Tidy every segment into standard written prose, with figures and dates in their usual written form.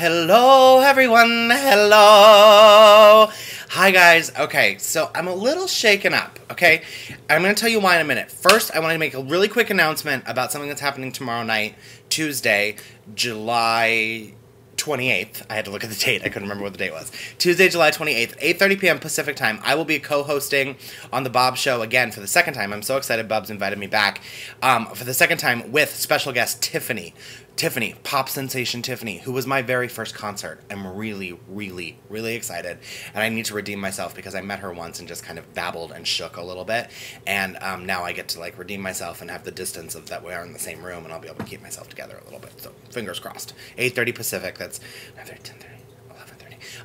Hello, everyone. Hello. Hi, guys. Okay, so I'm a little shaken up, okay? I'm going to tell you why in a minute. First, I want to make a really quick announcement about something that's happening tomorrow night, Tuesday, July 28th. I had to look at the date. I couldn't remember what the date was. Tuesday, July 28th, 8:30 p.m. Pacific time. I will be co-hosting on the Baub Show again for the second time. I'm so excited Bub's invited me back for the second time with special guest Tiffany. Tiffany, Pop Sensation Tiffany, who was my very first concert. I'm really, really, really excited. And I need to redeem myself because I met her once and just kind of babbled and shook a little bit. And now I get to like redeem myself and have the distance of that we are in the same room, and I'll be able to keep myself together a little bit. So fingers crossed. 8:30 Pacific, that's 9:30, 10:30,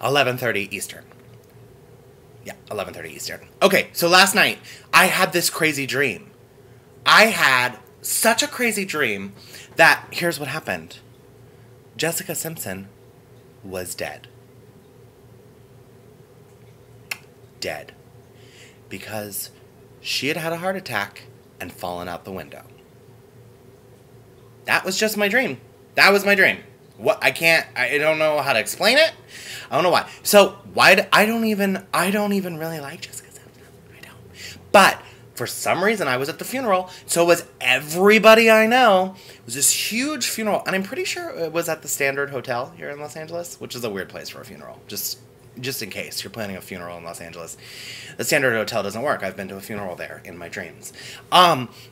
11:30, 11:30 Eastern. Yeah, 11:30 Eastern. Okay, so last night I had this crazy dream. I had such a crazy dream that here's what happened. Jessica Simpson was dead. Dead. Because she had had a heart attack and fallen out the window. That was just my dream. That was my dream. What I don't know how to explain it. I don't know why. So I don't even really like Jessica Simpson. I don't. But for some reason, I was at the funeral. So was everybody I know. It was this huge funeral. And I'm pretty sure it was at the Standard Hotel here in Los Angeles, which is a weird place for a funeral. Just in case you're planning a funeral in Los Angeles. The Standard Hotel doesn't work. I've been to a funeral there in my dreams.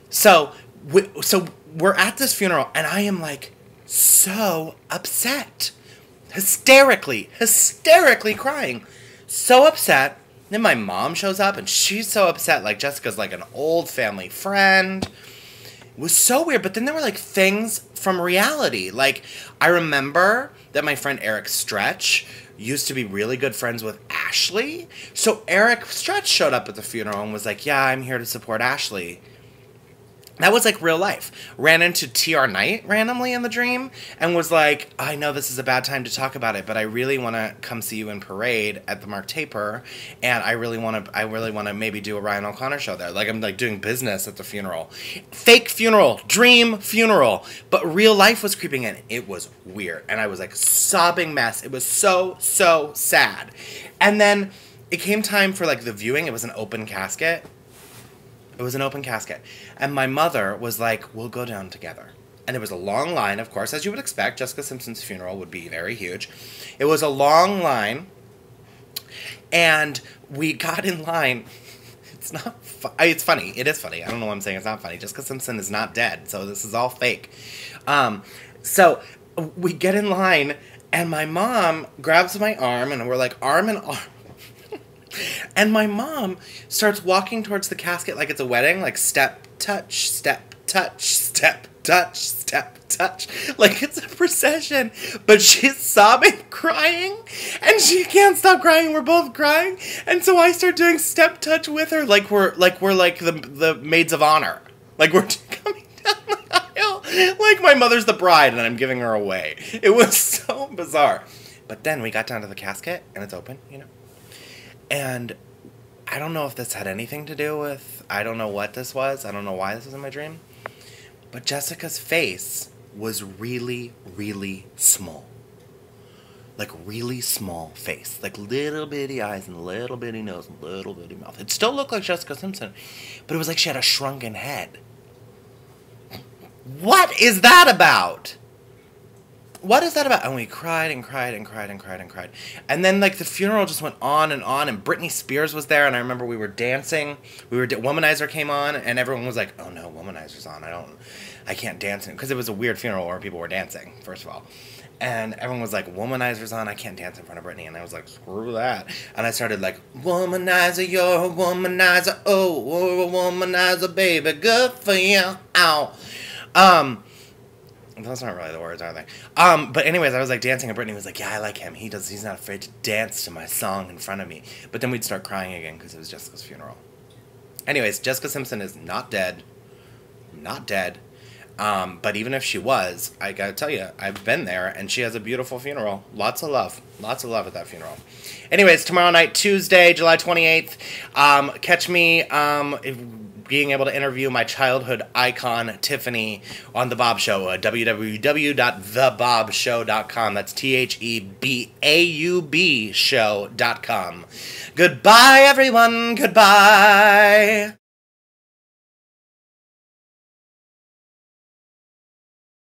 So we're at this funeral, and I am like so upset. Hysterically crying. So upset. Then my mom shows up, and she's so upset. Like, Jessica's like an old family friend. It was so weird. But then there were, like, things from reality. Like, I remember that my friend Eric Stretch used to be really good friends with Ashley. So Eric Stretch showed up at the funeral and was like, yeah, I'm here to support Ashley. That was like real life. Ran into TR Knight randomly in the dream and was like, I know this is a bad time to talk about it, but I really want to come see you in Parade at the Mark Taper, and I really want to maybe do a Ryan O'Connor show there. Like, I'm like doing business at the funeral. Fake funeral, dream funeral, but real life was creeping in. It was weird, and I was like sobbing mess. It was so sad. And then it came time for like the viewing. It was an open casket. And my mother was like, we'll go down together. And it was a long line, of course, as you would expect. Jessica Simpson's funeral would be very huge. It was a long line. And we got in line. It's funny. It is funny. I don't know why I'm saying it's not funny. Jessica Simpson is not dead. So this is all fake. So we get in line, and my mom grabs my arm, and we're like arm in arm. And my mom starts walking towards the casket like it's a wedding, like step, touch, step, touch, step, touch, step, touch. Like it's a procession. But she's sobbing, crying, and she can't stop crying. We're both crying. And so I start doing step touch with her like we're the maids of honor. Like we're coming down the aisle. Like my mother's the bride and I'm giving her away. It was so bizarre. But then we got down to the casket and it's open, you know. And I don't know if this had anything to do with, I don't know what this was. I don't know why this was in my dream. But Jessica's face was really, really small. Like really small face. Like little bitty eyes and little bitty nose and little bitty mouth. It still looked like Jessica Simpson, but it was like she had a shrunken head. What is that about? What is that about? And we cried and cried and cried and cried and cried. And then, like, the funeral just went on, and Britney Spears was there, and I remember we were dancing. Womanizer came on, and everyone was like, oh, no, Womanizer's on. I can't dance. Because it was a weird funeral where people were dancing, first of all. And everyone was like, Womanizer's on. I can't dance in front of Britney. And I was like, screw that. And I started like, Womanizer, you're a womanizer. Oh, you're a womanizer, baby. Good for you. Ow. Those aren't really the words, are they? But anyways, I was like dancing, and Brittany was like, yeah, I like him. He's not afraid to dance to my song in front of me. But then we'd start crying again because it was Jessica's funeral. Anyways, Jessica Simpson is not dead. Not dead. But even if she was, I gotta tell you, I've been there, and she has a beautiful funeral. Lots of love. Lots of love at that funeral. Anyways, tomorrow night, Tuesday, July 28th, catch me, being able to interview my childhood icon, Tiffany, on The Baub Show at www.thebaubshow.com. That's THEBAUB show.com. Goodbye, everyone. Goodbye.